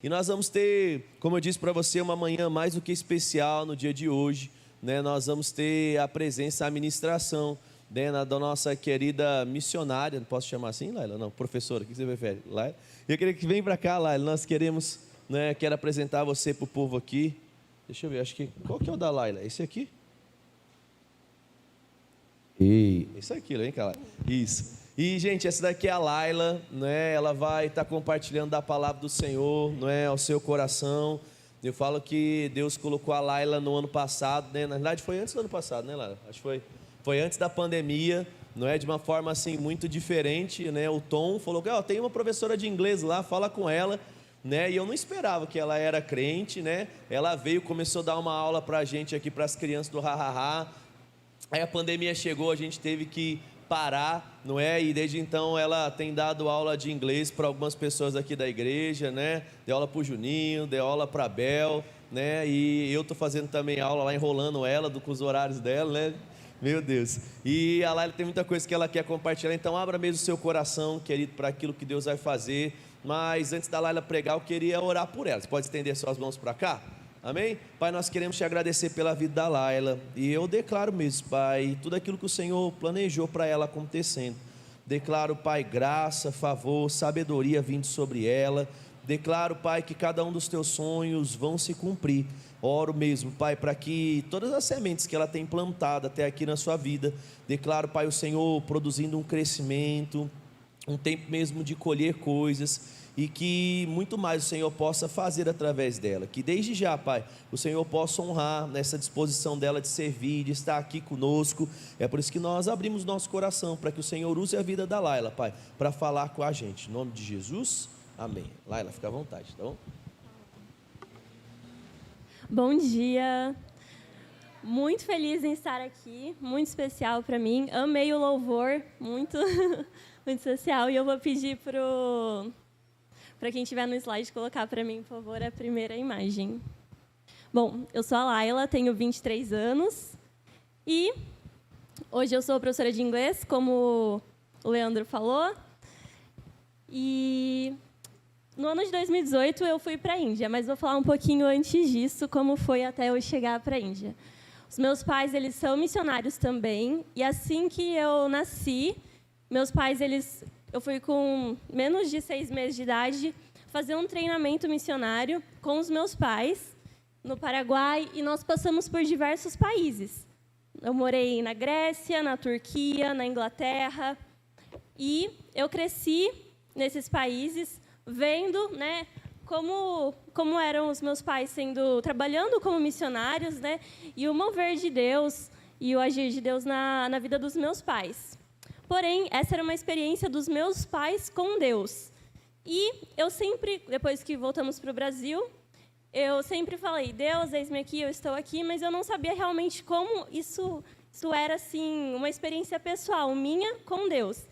E nós vamos ter, como eu disse para você, uma manhã mais do que especial no dia de hoje, né? Nós vamos ter a presença, a ministração, né, da nossa querida missionária, não posso chamar assim, Laila? Não, professora, o que você prefere? Laila? Eu queria que venha para cá, Laila, nós queremos, né, quero apresentar você para o povo aqui. Deixa eu ver, acho que, qual que é o da Laila? Esse aqui? Isso aqui, vem cá, Laila. Isso. E, gente, essa daqui é a Laila, né? Ela vai estar compartilhando da palavra do Senhor, não é, ao seu coração. Eu falo que Deus colocou a Laila no ano passado, né? Na verdade, foi antes do ano passado, né, Laila? Acho que foi antes da pandemia, não é? De uma forma, assim, muito diferente, né? O Tom falou que, tem uma professora de inglês lá, fala com ela, né? E eu não esperava que ela era crente, né? Ela veio, começou a dar uma aula pra gente aqui, para as crianças do Ha-Ha-Ha. Aí a pandemia chegou, a gente teve que parar, não é? E desde então ela tem dado aula de inglês para algumas pessoas aqui da igreja, né? Deu aula para o Juninho, deu aula para a Bel, né? E eu estou fazendo também aula lá, enrolando ela com os horários dela, né? Meu Deus. E a Laila tem muita coisa que ela quer compartilhar, então abra mesmo o seu coração, querido, para aquilo que Deus vai fazer. Mas antes da Laila pregar, eu queria orar por ela. Você pode estender suas mãos para cá? Amém? Pai, nós queremos te agradecer pela vida da Laila. E eu declaro mesmo, Pai, tudo aquilo que o Senhor planejou para ela acontecendo. Declaro, Pai, graça, favor, sabedoria vindo sobre ela. Declaro, Pai, que cada um dos teus sonhos vão se cumprir. Oro mesmo, Pai, para que todas as sementes que ela tem plantado até aqui na sua vida, declaro, Pai, o Senhor produzindo um crescimento, um tempo mesmo de colher coisas, e que muito mais o Senhor possa fazer através dela, que desde já, Pai, o Senhor possa honrar nessa disposição dela de servir, de estar aqui conosco. É por isso que nós abrimos nosso coração, para que o Senhor use a vida da Laila, Pai, para falar com a gente, em nome de Jesus, amém. Laila, fica à vontade, tá bom? Bom dia, muito feliz em estar aqui, muito especial para mim, amei o louvor, muito, muito especial, e eu vou pedir para quem estiver no slide colocar para mim, por favor, a primeira imagem. Bom, eu sou a Laila, tenho 23 anos, e hoje eu sou professora de inglês, como o Leandro falou, e no ano de 2018 eu fui para a Índia, mas vou falar um pouquinho antes disso, como foi até eu chegar para a Índia. Os meus pais, eles são missionários também, e assim que eu nasci, meus pais, eu fui com menos de 6 meses de idade fazer um treinamento missionário com os meus pais no Paraguai, e nós passamos por diversos países. Eu morei na Grécia, na Turquia, na Inglaterra, e eu cresci nesses países vendo, né, como eram os meus pais trabalhando como missionários, né, e o mover de Deus e o agir de Deus na vida dos meus pais. Porém, essa era uma experiência dos meus pais com Deus. E eu sempre, depois que voltamos para o Brasil, eu sempre falei, Deus, eis-me aqui, eu estou aqui, mas eu não sabia realmente como isso era assim, uma experiência pessoal minha com Deus.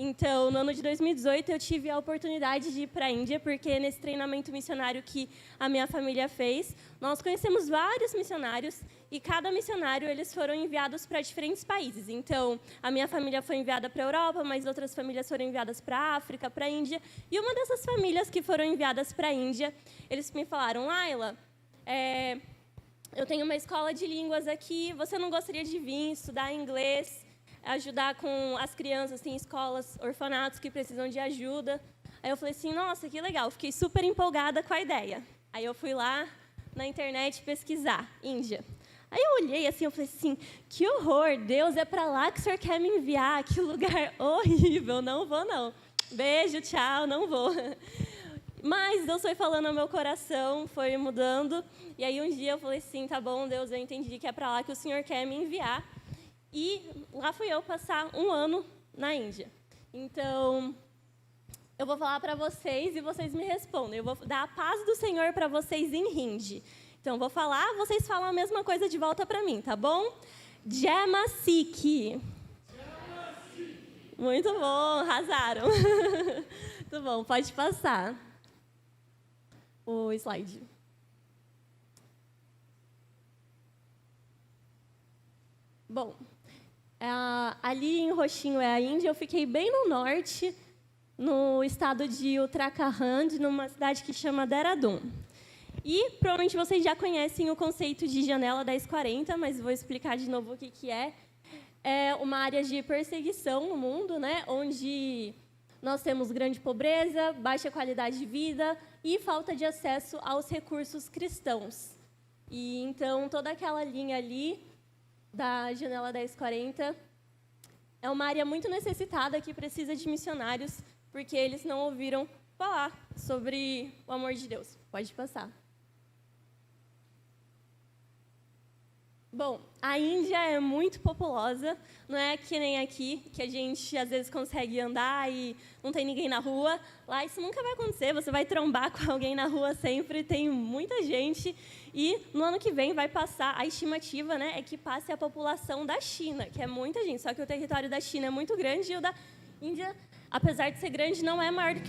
Então, no ano de 2018, eu tive a oportunidade de ir para a Índia, porque nesse treinamento missionário que a minha família fez, nós conhecemos vários missionários, e cada missionário, eles foram enviados para diferentes países. Então, a minha família foi enviada para a Europa, mas outras famílias foram enviadas para a África, para a Índia. E uma dessas famílias que foram enviadas para a Índia, eles me falaram, Laila, eu tenho uma escola de línguas aqui, você não gostaria de vir estudar inglês, ajudar com as crianças, tem escolas, orfanatos que precisam de ajuda. Aí eu falei assim, nossa, que legal, fiquei super empolgada com a ideia. Aí eu fui lá na internet pesquisar, Índia. Aí eu olhei assim, eu falei assim, que horror, Deus, é para lá que o Senhor quer me enviar, que lugar horrível, não vou não. Beijo, tchau, não vou. Mas Deus foi falando ao meu coração, foi mudando, e aí um dia eu falei assim, tá bom, Deus, eu entendi que é para lá que o Senhor quer me enviar. E lá fui eu passar um ano na Índia. Então, eu vou falar para vocês e vocês me respondem. Eu vou dar a paz do Senhor para vocês em hindi. Então, eu vou falar, vocês falam a mesma coisa de volta para mim, tá bom? Jamasik. Muito bom, arrasaram. Muito bom, pode passar o slide. Bom, ali em roxinho é a Índia, eu fiquei bem no norte, no estado de Uttarakhand, numa cidade que chama Dehradun. E provavelmente vocês já conhecem o conceito de janela 1040, mas vou explicar de novo o que é. É uma área de perseguição no mundo, né, onde nós temos grande pobreza, baixa qualidade de vida e falta de acesso aos recursos cristãos. E então toda aquela linha ali da janela 1040 é uma área muito necessitada que precisa de missionários, porque eles não ouviram falar sobre o amor de Deus. Pode passar. Bom, a Índia é muito populosa, não é que nem aqui, que a gente às vezes consegue andar e não tem ninguém na rua. Lá isso nunca vai acontecer, você vai trombar com alguém na rua sempre, tem muita gente. E no ano que vem vai passar, a estimativa, né, é que passe a população da China, que é muita gente, só que o território da China é muito grande e o da Índia, apesar de ser grande, não é maior do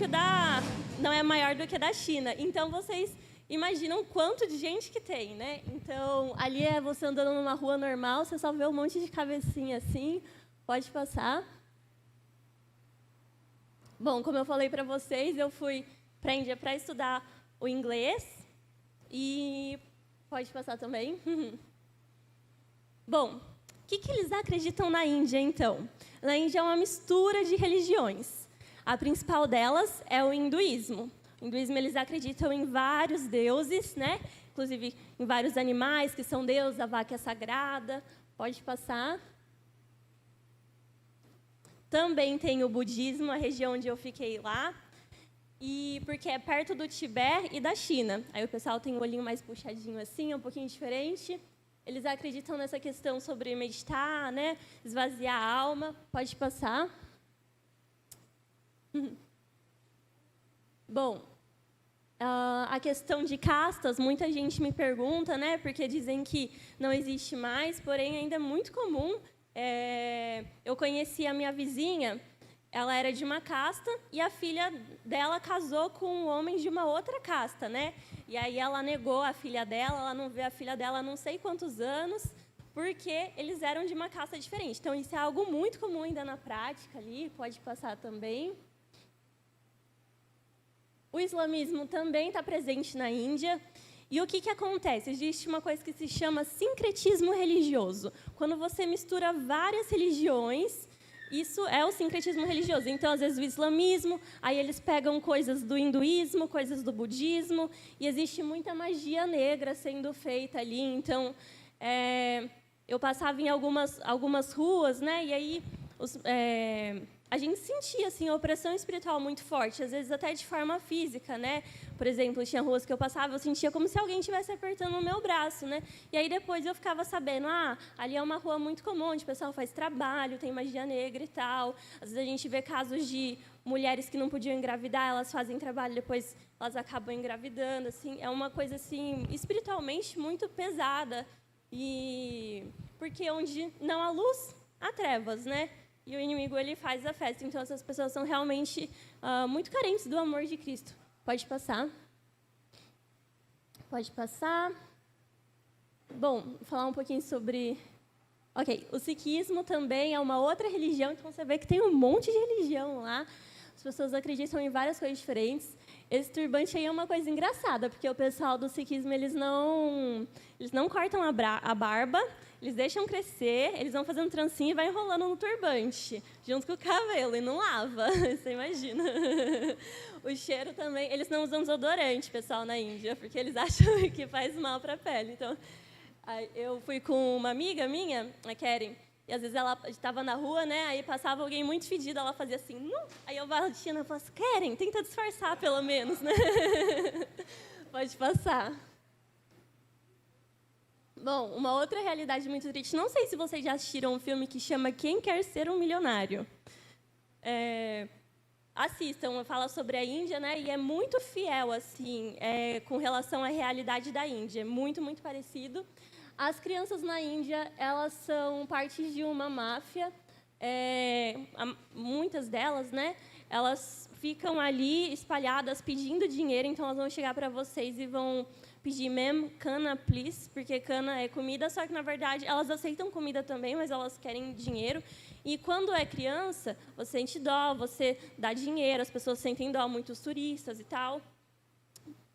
que o da China. Então vocês imaginam quanto de gente que tem, né? Então, ali é você andando numa rua normal, você só vê um monte de cabecinha assim, pode passar. Bom, como eu falei para vocês, eu fui para a Índia para estudar o inglês e pode passar também. Bom, o que eles acreditam na Índia, então? Na Índia é uma mistura de religiões. A principal delas é o hinduísmo. No hinduísmo, eles acreditam em vários deuses, né? Inclusive em vários animais que são deuses, a vaca é sagrada. Pode passar. Também tem o budismo, a região onde eu fiquei lá, e porque é perto do Tibete e da China. Aí o pessoal tem o olhinho mais puxadinho assim, é um pouquinho diferente. Eles acreditam nessa questão sobre meditar, né? Esvaziar a alma. Pode passar. Bom, a questão de castas, muita gente me pergunta, né? Porque dizem que não existe mais, porém ainda é muito comum. Eu conheci a minha vizinha, ela era de uma casta e a filha dela casou com um homem de uma outra casta, né? E aí ela negou a filha dela, ela não vê a filha dela há não sei quantos anos, porque eles eram de uma casta diferente. Então, isso é algo muito comum ainda na prática ali, pode passar também. O islamismo também está presente na Índia. E o que acontece? Existe uma coisa que se chama sincretismo religioso. Quando você mistura várias religiões, isso é o sincretismo religioso. Então, às vezes, o islamismo, aí eles pegam coisas do hinduísmo, coisas do budismo, e existe muita magia negra sendo feita ali. Então, eu passava em algumas ruas, né, e aí a gente sentia assim, a opressão espiritual muito forte, às vezes até de forma física, né? Por exemplo, tinha ruas que eu passava, eu sentia como se alguém estivesse apertando o meu braço, né? E aí depois eu ficava sabendo, ali é uma rua muito comum, onde o pessoal faz trabalho, tem magia negra e tal. Às vezes a gente vê casos de mulheres que não podiam engravidar, elas fazem trabalho, depois elas acabam engravidando, assim. É uma coisa assim espiritualmente muito pesada, e porque onde não há luz, há trevas, né? E o inimigo, ele faz a festa. Então, essas pessoas são realmente muito carentes do amor de Cristo. Pode passar. Pode passar. Bom, vou falar um pouquinho sobre... Ok, o sikhismo também é uma outra religião, então você vê que tem um monte de religião lá. As pessoas acreditam em várias coisas diferentes. Esse turbante aí é uma coisa engraçada, porque o pessoal do sikhismo, eles não cortam a barba, eles deixam crescer, eles vão fazendo trancinha e vai enrolando no turbante, junto com o cabelo, e não lava, você imagina. O cheiro também, eles não usam desodorante, pessoal, na Índia, porque eles acham que faz mal para a pele. Então, eu fui com uma amiga minha, a Karen, e às vezes ela estava na rua, né? Aí passava alguém muito fedido, ela fazia assim, não. Aí eu batia na falava assim, Karen, tenta disfarçar pelo menos, né? Pode passar. Bom, uma outra realidade muito triste, não sei se vocês já assistiram um filme que chama Quem Quer Ser um Milionário. Assistam, fala sobre a Índia, né? E é muito fiel, assim, com relação à realidade da Índia. É muito, muito parecido. As crianças na Índia, elas são parte de uma máfia. Muitas delas, né? Elas ficam ali espalhadas pedindo dinheiro, então elas vão chegar para vocês e vão pedir, ma'am, cana, please, porque cana é comida, só que, na verdade, elas aceitam comida também, mas elas querem dinheiro. E quando é criança, você sente dó, você dá dinheiro, as pessoas sentem dó, muitos turistas e tal.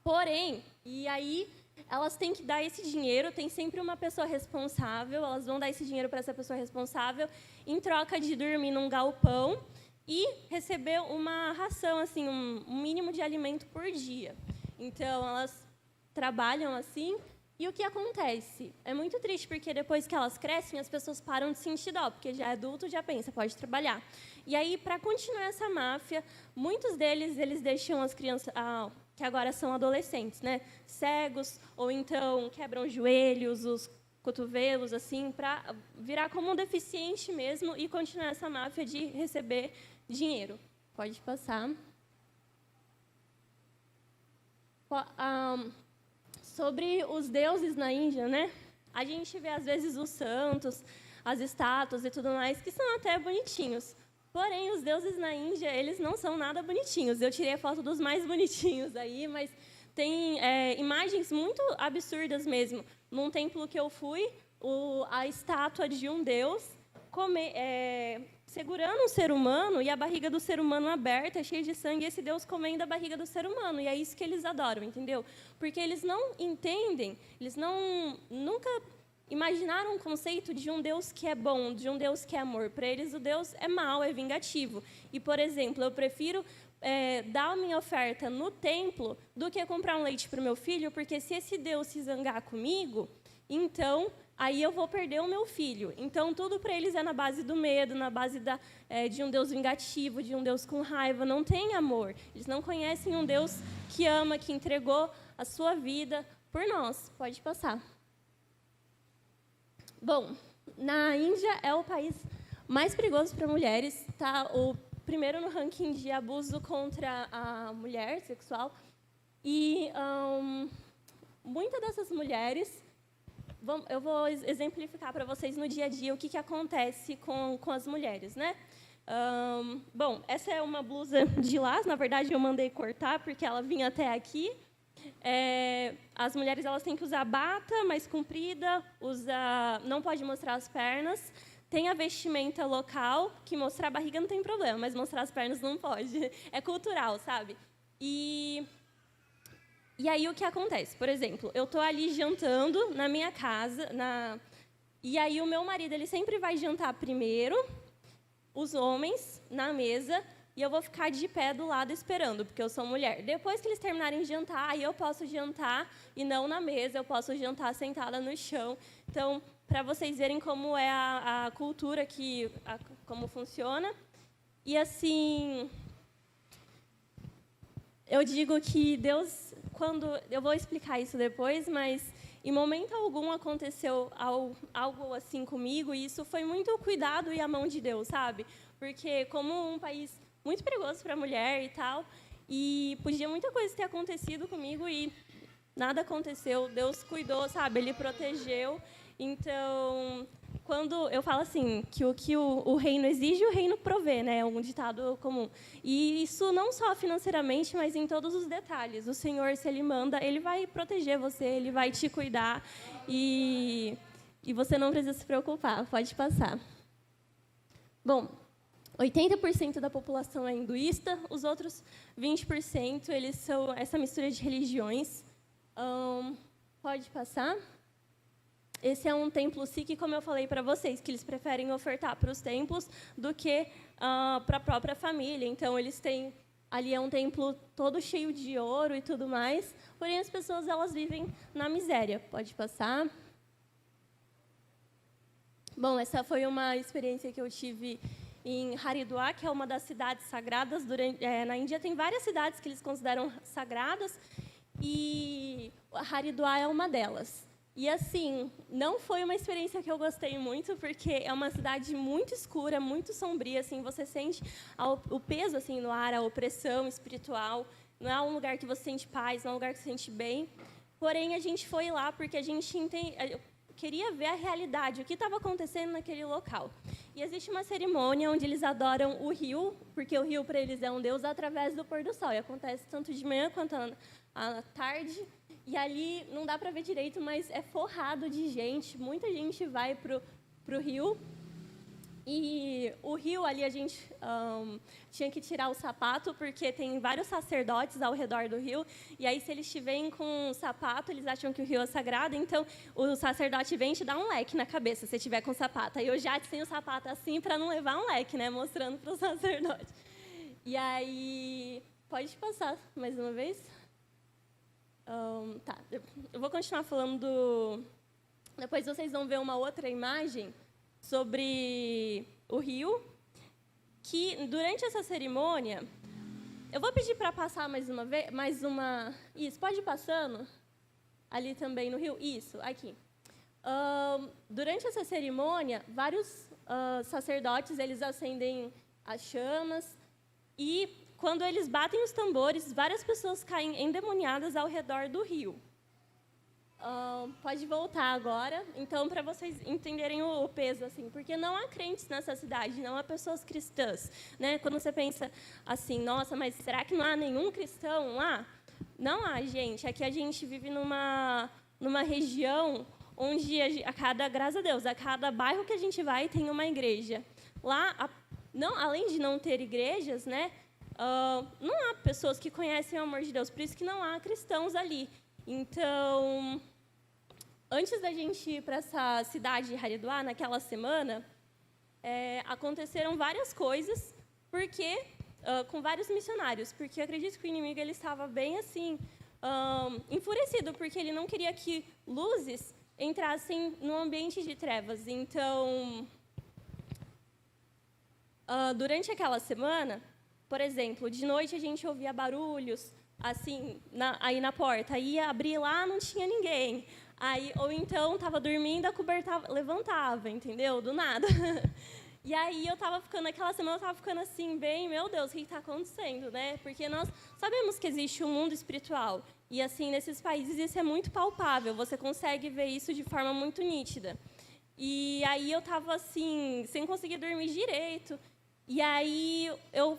Porém, e aí elas têm que dar esse dinheiro, tem sempre uma pessoa responsável, elas vão dar esse dinheiro para essa pessoa responsável, em troca de dormir num galpão e receber uma ração, assim, um mínimo de alimento por dia. Então, elas trabalham assim, e o que acontece? É muito triste, porque depois que elas crescem, as pessoas param de sentir dó, porque já é adulto, já pensa, pode trabalhar. E aí, para continuar essa máfia, muitos deles, eles deixam as crianças, que agora são adolescentes, né, cegos, ou então quebram os joelhos, os cotovelos, assim, para virar como um deficiente mesmo e continuar essa máfia de receber dinheiro. Pode passar. Sobre os deuses na Índia, né? A gente vê, às vezes, os santos, as estátuas e tudo mais, que são até bonitinhos. Porém, os deuses na Índia, eles não são nada bonitinhos. Eu tirei a foto dos mais bonitinhos aí, mas tem imagens muito absurdas mesmo. Num templo que eu fui, a estátua de um deus segurando um ser humano e a barriga do ser humano aberta, cheia de sangue, e esse Deus comendo a barriga do ser humano. E é isso que eles adoram, entendeu? Porque eles não entendem, eles nunca imaginaram um conceito de um Deus que é bom, de um Deus que é amor. Para eles, o Deus é mau, é vingativo. E, por exemplo, eu prefiro dar a minha oferta no templo do que comprar um leite para o meu filho, porque se esse Deus se zangar comigo, então aí eu vou perder o meu filho. Então, tudo para eles é na base do medo, na base de um Deus vingativo, de um Deus com raiva. Não tem amor. Eles não conhecem um Deus que ama, que entregou a sua vida por nós. Pode passar. Bom, na Índia é o país mais perigoso para mulheres. Tá o primeiro no ranking de abuso contra a mulher sexual. E muitas dessas mulheres... Eu vou exemplificar para vocês no dia a dia o que acontece com as mulheres, né? Bom, essa é uma blusa de lã, na verdade eu mandei cortar porque ela vinha até aqui. As mulheres elas têm que usar bata mais comprida, não pode mostrar as pernas. Tem a vestimenta local, que mostrar a barriga não tem problema, mas mostrar as pernas não pode. É cultural, sabe? E aí, o que acontece? Por exemplo, eu estou ali jantando na minha casa, e aí o meu marido ele sempre vai jantar primeiro, os homens, na mesa, e eu vou ficar de pé do lado esperando, porque eu sou mulher. Depois que eles terminarem de jantar, aí eu posso jantar, e não na mesa, eu posso jantar sentada no chão. Então, para vocês verem como é a cultura, como funciona. E, assim, eu digo que Deus... eu vou explicar isso depois, mas em momento algum aconteceu algo assim comigo, e isso foi muito o cuidado e a mão de Deus, sabe? Porque como um país muito perigoso para a mulher e tal, e podia muita coisa ter acontecido comigo e nada aconteceu, Deus cuidou, sabe? Ele protegeu. Então, quando eu falo assim, que o que o reino exige, o reino provê, né? É um ditado comum. E isso não só financeiramente, mas em todos os detalhes. O Senhor, se Ele manda, Ele vai proteger você, Ele vai te cuidar, e você não precisa se preocupar. Pode passar. Bom, 80% da população é hinduísta, os outros 20% eles são essa mistura de religiões. Pode passar. Esse é um templo Sikh, como eu falei para vocês, que eles preferem ofertar para os templos do que para a própria família. Então, eles têm... Ali é um templo todo cheio de ouro e tudo mais, porém, as pessoas elas vivem na miséria. Pode passar. Bom, essa foi uma experiência que eu tive em Haridwar, que é uma das cidades sagradas. Na Índia, tem várias cidades que eles consideram sagradas, e Haridwar é uma delas. E, assim, não foi uma experiência que eu gostei muito, porque é uma cidade muito escura, muito sombria, assim, você sente o peso assim, no ar, a opressão espiritual. Não é um lugar que você sente paz, não é um lugar que você sente bem. Porém, a gente foi lá porque a gente queria ver a realidade, o que estava acontecendo naquele local. E existe uma cerimônia onde eles adoram o rio, porque o rio para eles é um deus através do pôr do sol. E acontece tanto de manhã quanto à tarde. E ali não dá para ver direito, mas é forrado de gente. Muita gente vai para o rio. E o rio ali a gente tinha que tirar o sapato, porque tem vários sacerdotes ao redor do rio. E aí, se eles estiverem com o sapato, eles acham que o rio é sagrado. Então, o sacerdote vem e te dá um leque na cabeça, se você estiver com o sapato. Aí eu já tenho o sapato assim para não levar um leque, né? Mostrando para o sacerdote. E aí, pode passar mais uma vez? Tá, eu vou continuar falando do... Depois vocês vão ver uma outra imagem sobre o rio, que durante essa cerimônia, eu vou pedir para passar mais uma, isso, pode ir passando, ali também no rio, isso, aqui. Durante essa cerimônia, vários sacerdotes, eles acendem as chamas, e quando eles batem os tambores, várias pessoas caem endemoniadas ao redor do rio. Pode voltar agora, então, para vocês entenderem o peso, assim, porque não há crentes nessa cidade, não há pessoas cristãs, né? Quando você pensa assim, nossa, mas será que não há nenhum cristão lá? Não há, gente. Aqui a gente vive numa região onde graças a Deus, a cada bairro que a gente vai tem uma igreja. Lá, além de não ter igrejas, né? Não há pessoas que conhecem o amor de Deus, por isso que não há cristãos ali. Então, antes da gente ir para essa cidade de Haridwar, naquela semana, aconteceram várias coisas, com vários missionários, porque eu acredito que o inimigo ele estava bem assim, enfurecido, porque ele não queria que luzes entrassem no ambiente de trevas. Então, durante aquela semana, por exemplo, de noite a gente ouvia barulhos, assim, aí na porta, aí ia abrir lá, não tinha ninguém. Ou então, estava dormindo, a coberta levantava, entendeu? Do nada. E aí, naquela semana, eu estava ficando assim, bem, meu Deus, o que está acontecendo, né? Porque nós sabemos que existe um mundo espiritual. E, assim, nesses países, isso é muito palpável, você consegue ver isso de forma muito nítida. E aí, eu estava, assim, sem conseguir dormir direito. E aí eu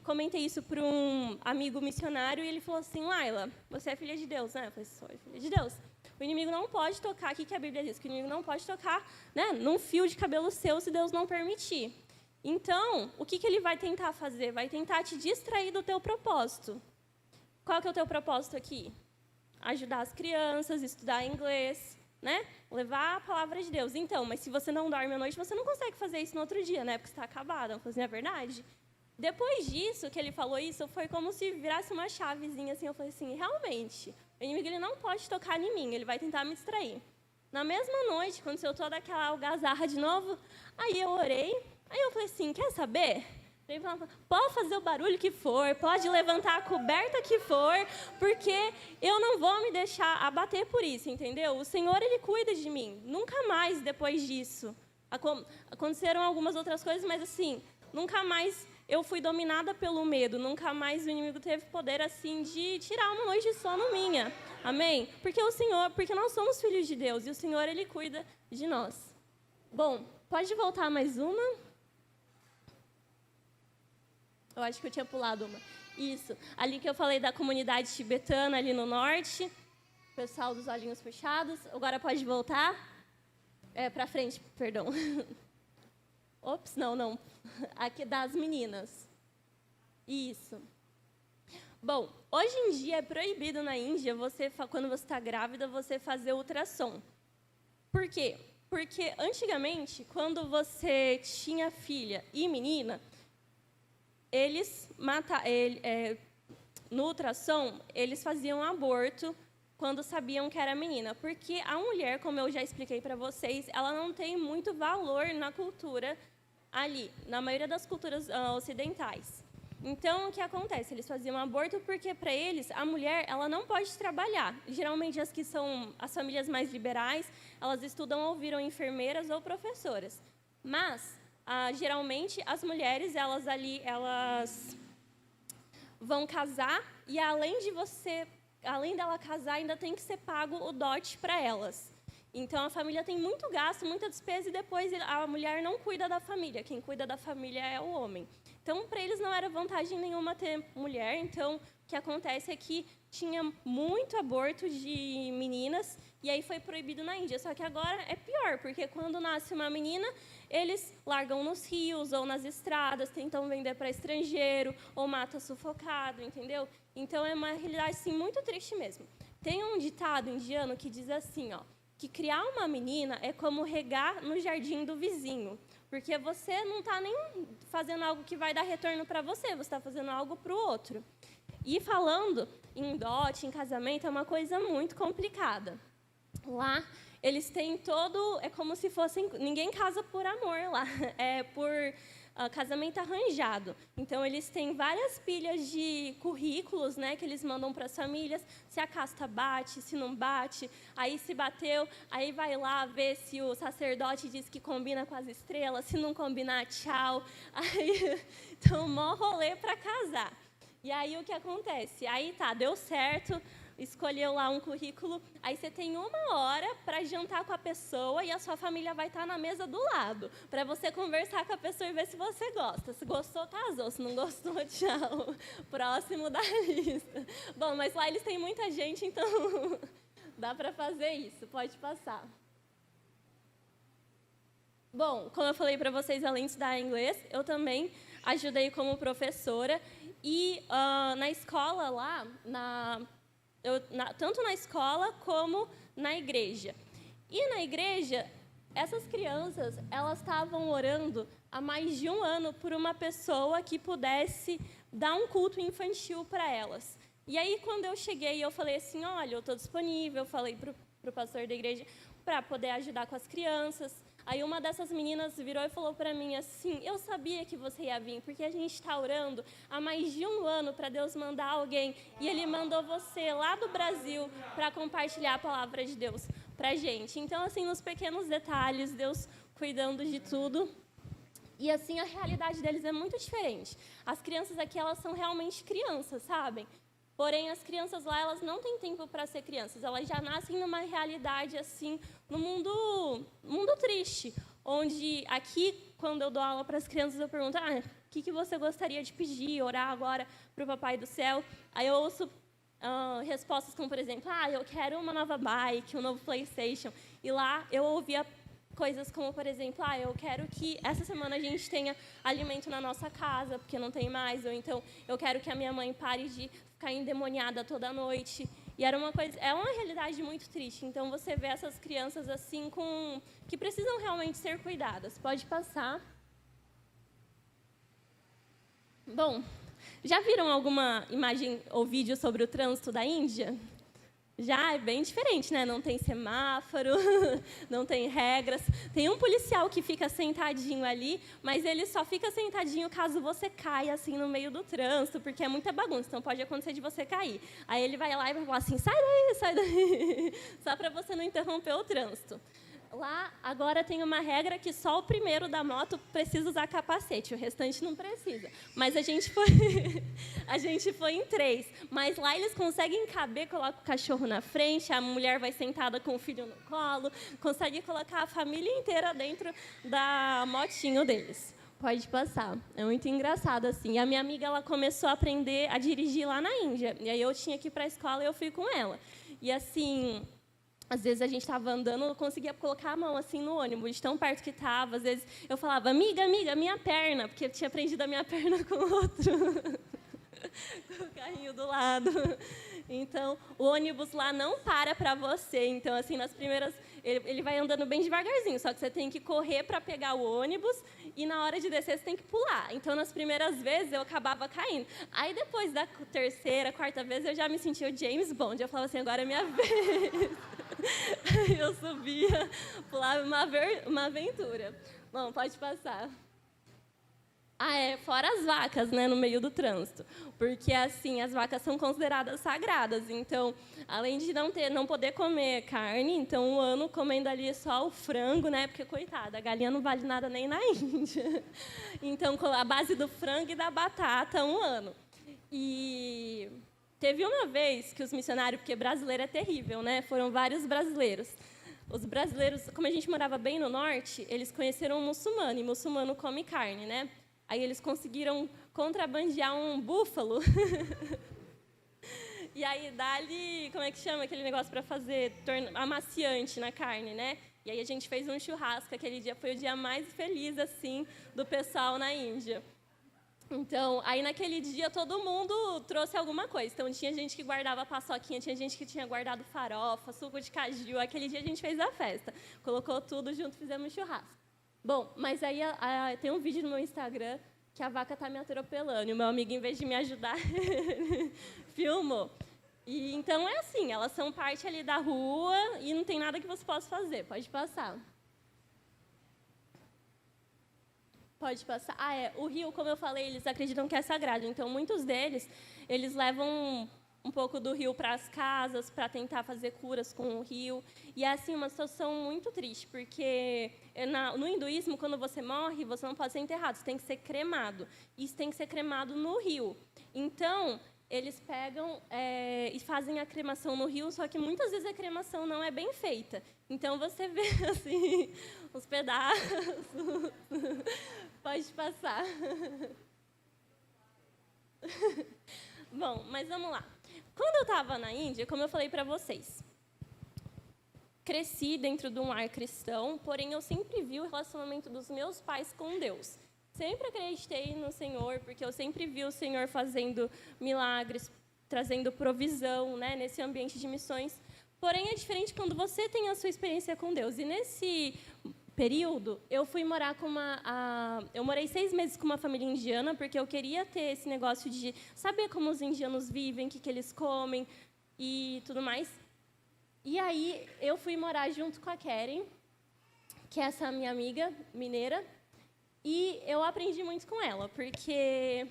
comentei isso para um amigo missionário e ele falou assim, Laila, você é filha de Deus, né? Eu falei, sou filha de Deus. O inimigo não pode tocar, o que a Bíblia diz? Que o inimigo não pode tocar, né, num fio de cabelo seu se Deus não permitir. Então, o que ele vai tentar fazer? Vai tentar te distrair do teu propósito. Qual que é o teu propósito aqui? Ajudar as crianças, estudar inglês, né? Levar a palavra de Deus. Então, mas se você não dorme à noite, você não consegue fazer isso no outro dia, né? Porque você está acabado. Eu falei assim, é verdade? Depois disso, que ele falou isso, foi como se virasse uma chavezinha, assim. Eu falei assim, realmente, o inimigo ele não pode tocar em mim, ele vai tentar me distrair. Na mesma noite, aconteceu toda aquela algazarra de novo, aí eu orei, aí eu falei assim, quer saber? Ele falou, pode fazer o barulho que for, pode levantar a coberta que for, porque eu não vou me deixar abater por isso, entendeu? O Senhor, Ele cuida de mim. Nunca mais depois disso. Aconteceram algumas outras coisas, mas assim, nunca mais eu fui dominada pelo medo, nunca mais o inimigo teve poder assim de tirar uma noite de sono minha. Amém? Porque nós somos filhos de Deus e o Senhor, Ele cuida de nós. Bom, pode voltar mais uma? Eu acho que eu tinha pulado uma. Isso. Ali que eu falei da comunidade tibetana, ali no norte. Pessoal dos olhinhos fechados. Agora pode voltar. Para frente, perdão. Ops, não. Aqui das meninas. Isso. Bom, hoje em dia é proibido na Índia, quando você está grávida, você fazer ultrassom. Por quê? Porque antigamente, quando você tinha filha e menina, no ultrassom, eles faziam aborto quando sabiam que era menina. Porque a mulher, como eu já expliquei para vocês, ela não tem muito valor na cultura ali, na maioria das culturas ocidentais. Então, o que acontece? Eles faziam aborto porque, para eles, a mulher ela não pode trabalhar. Geralmente, as que são as famílias mais liberais, elas estudam ou viram enfermeiras ou professoras. Mas geralmente, as mulheres, elas vão casar e, além dela casar, ainda tem que ser pago o dote para elas. Então, a família tem muito gasto, muita despesa, e depois a mulher não cuida da família. Quem cuida da família é o homem. Então, para eles não era vantagem nenhuma ter mulher. Então, o que acontece é que tinha muito aborto de meninas, e aí foi proibido na Índia. Só que agora é pior, porque quando nasce uma menina, eles largam nos rios ou nas estradas, tentam vender para estrangeiro, ou mata sufocado, entendeu? Então, é uma realidade, assim, muito triste mesmo. Tem um ditado indiano que diz assim, ó, que criar uma menina é como regar no jardim do vizinho, porque você não está nem fazendo algo que vai dar retorno para você, você está fazendo algo para o outro. E falando em dote, em casamento, é uma coisa muito complicada. Lá, eles têm todo... É como se fossem... Ninguém casa por amor lá. É por casamento arranjado. Então, eles têm várias pilhas de currículos, né, que eles mandam para as famílias. Se a casta bate, se não bate. Aí, se bateu, aí vai lá ver se o sacerdote diz que combina com as estrelas. Se não combinar, tchau. Aí, então, mó rolê para casar. E aí, o que acontece? Aí, tá, deu certo, escolheu lá um currículo, aí você tem 1 hora para jantar com a pessoa e a sua família vai estar na mesa do lado, para você conversar com a pessoa e ver se você gosta. Se gostou, casou. Se não gostou, tchau. Próximo da lista. Bom, mas lá eles têm muita gente, então dá para fazer isso. Pode passar. Bom, como eu falei para vocês, além de estudar inglês, eu também ajudei como professora. E na escola lá, tanto na escola como na igreja. E na igreja, essas crianças, elas estavam orando há mais de 1 ano por uma pessoa que pudesse dar um culto infantil para elas. E aí, quando eu cheguei, eu falei assim, olha, eu estou disponível, eu falei para o pastor da igreja para poder ajudar com as crianças. Aí uma dessas meninas virou e falou para mim assim, eu sabia que você ia vir, porque a gente está orando há mais de 1 ano para Deus mandar alguém, e Ele mandou você lá do Brasil para compartilhar a palavra de Deus para a gente. Então, assim, nos pequenos detalhes, Deus cuidando de tudo. E, assim, a realidade deles é muito diferente. As crianças aqui, elas são realmente crianças, sabem? Porém, as crianças lá, elas não têm tempo para ser crianças. Elas já nascem numa realidade, assim, no mundo triste. Onde, aqui, quando eu dou aula para as crianças, eu pergunto, o que você gostaria de pedir, orar agora para o Papai do Céu? Aí eu ouço respostas como, por exemplo, eu quero uma nova bike, um novo PlayStation. E lá eu ouvia coisas como, por exemplo, eu quero que essa semana a gente tenha alimento na nossa casa, porque não tem mais. Ou então, eu quero que a minha mãe pare de ficar endemoniada toda noite. E é uma realidade muito triste. Então, você vê essas crianças assim, que precisam realmente ser cuidadas. Pode passar. Bom, já viram alguma imagem ou vídeo sobre o trânsito da Índia? Já é bem diferente, né? Não tem semáforo, não tem regras. Tem um policial que fica sentadinho ali, mas ele só fica sentadinho caso você caia assim no meio do trânsito, porque é muita bagunça, então pode acontecer de você cair. Aí ele vai lá e vai falar assim, sai daí, só para você não interromper o trânsito. Lá, agora tem uma regra que só o primeiro da moto precisa usar capacete, o restante não precisa. Mas a gente foi em 3. Mas lá eles conseguem caber, coloca o cachorro na frente, a mulher vai sentada com o filho no colo, consegue colocar a família inteira dentro da motinho deles. Pode passar. É muito engraçado, assim. E a minha amiga, ela começou a aprender a dirigir lá na Índia. E aí eu tinha que ir para a escola e eu fui com ela. E, assim, às vezes a gente estava andando, eu não conseguia colocar a mão assim no ônibus, de tão perto que estava. Às vezes eu falava, amiga, minha perna, porque eu tinha prendido a minha perna com o outro. Com o carrinho do lado. Então, o ônibus lá não para você. Então, assim, nas primeiras... Ele vai andando bem devagarzinho, só que você tem que correr para pegar o ônibus e, na hora de descer, você tem que pular. Então, nas primeiras vezes, eu acabava caindo. Aí, depois da terceira, quarta vez, eu já me sentia o James Bond. Eu falava assim, agora é minha vez. Aí eu subia, pulava uma aventura. Bom, pode passar. Fora as vacas, né, no meio do trânsito. Porque, assim, as vacas são consideradas sagradas. Então, além de não poder comer carne, então, 1 ano comendo ali só o frango, né? Porque, coitada, a galinha não vale nada nem na Índia. Então, com a base do frango e da batata, 1 ano. E teve uma vez que os missionários, porque brasileiro é terrível, né? Foram vários brasileiros. Os brasileiros, como a gente morava bem no norte, eles conheceram um muçulmano, e muçulmano come carne, né? Aí eles conseguiram contrabandear um búfalo. E aí dá-lhe, como é que chama aquele negócio para fazer amaciante na carne, né? E aí a gente fez um churrasco, aquele dia foi o dia mais feliz, assim, do pessoal na Índia. Então, aí naquele dia todo mundo trouxe alguma coisa. Então, tinha gente que guardava paçoquinha, tinha gente que tinha guardado farofa, suco de caju. Aquele dia a gente fez a festa. Colocou tudo junto, fizemos churrasco. Bom, mas aí tem um vídeo no meu Instagram que a vaca está me atropelando. E o meu amigo, em vez de me ajudar, filmou. E, então, é assim, elas são parte ali da rua e não tem nada que você possa fazer. Pode passar. Pode passar. O rio, como eu falei, eles acreditam que é sagrado. Então, muitos deles, eles levam um pouco do rio para as casas, para tentar fazer curas com o rio. E é, assim, uma situação muito triste, porque no hinduísmo, quando você morre, você não pode ser enterrado, você tem que ser cremado. Isso tem que ser cremado no rio. Então, eles pegam e fazem a cremação no rio, só que muitas vezes a cremação não é bem feita. Então, você vê, assim, os pedaços. Pode passar. Bom, mas vamos lá. Quando eu estava na Índia, como eu falei para vocês, cresci dentro de um lar cristão, porém eu sempre vi o relacionamento dos meus pais com Deus. Sempre acreditei no Senhor, porque eu sempre vi o Senhor fazendo milagres, trazendo provisão, né, nesse ambiente de missões. Porém, é diferente quando você tem a sua experiência com Deus. E nesse período, eu fui morar eu morei 6 meses com uma família indiana, porque eu queria ter esse negócio de saber como os indianos vivem, o que eles comem e tudo mais. E aí, eu fui morar junto com a Karen, que é essa minha amiga mineira, e eu aprendi muito com ela, porque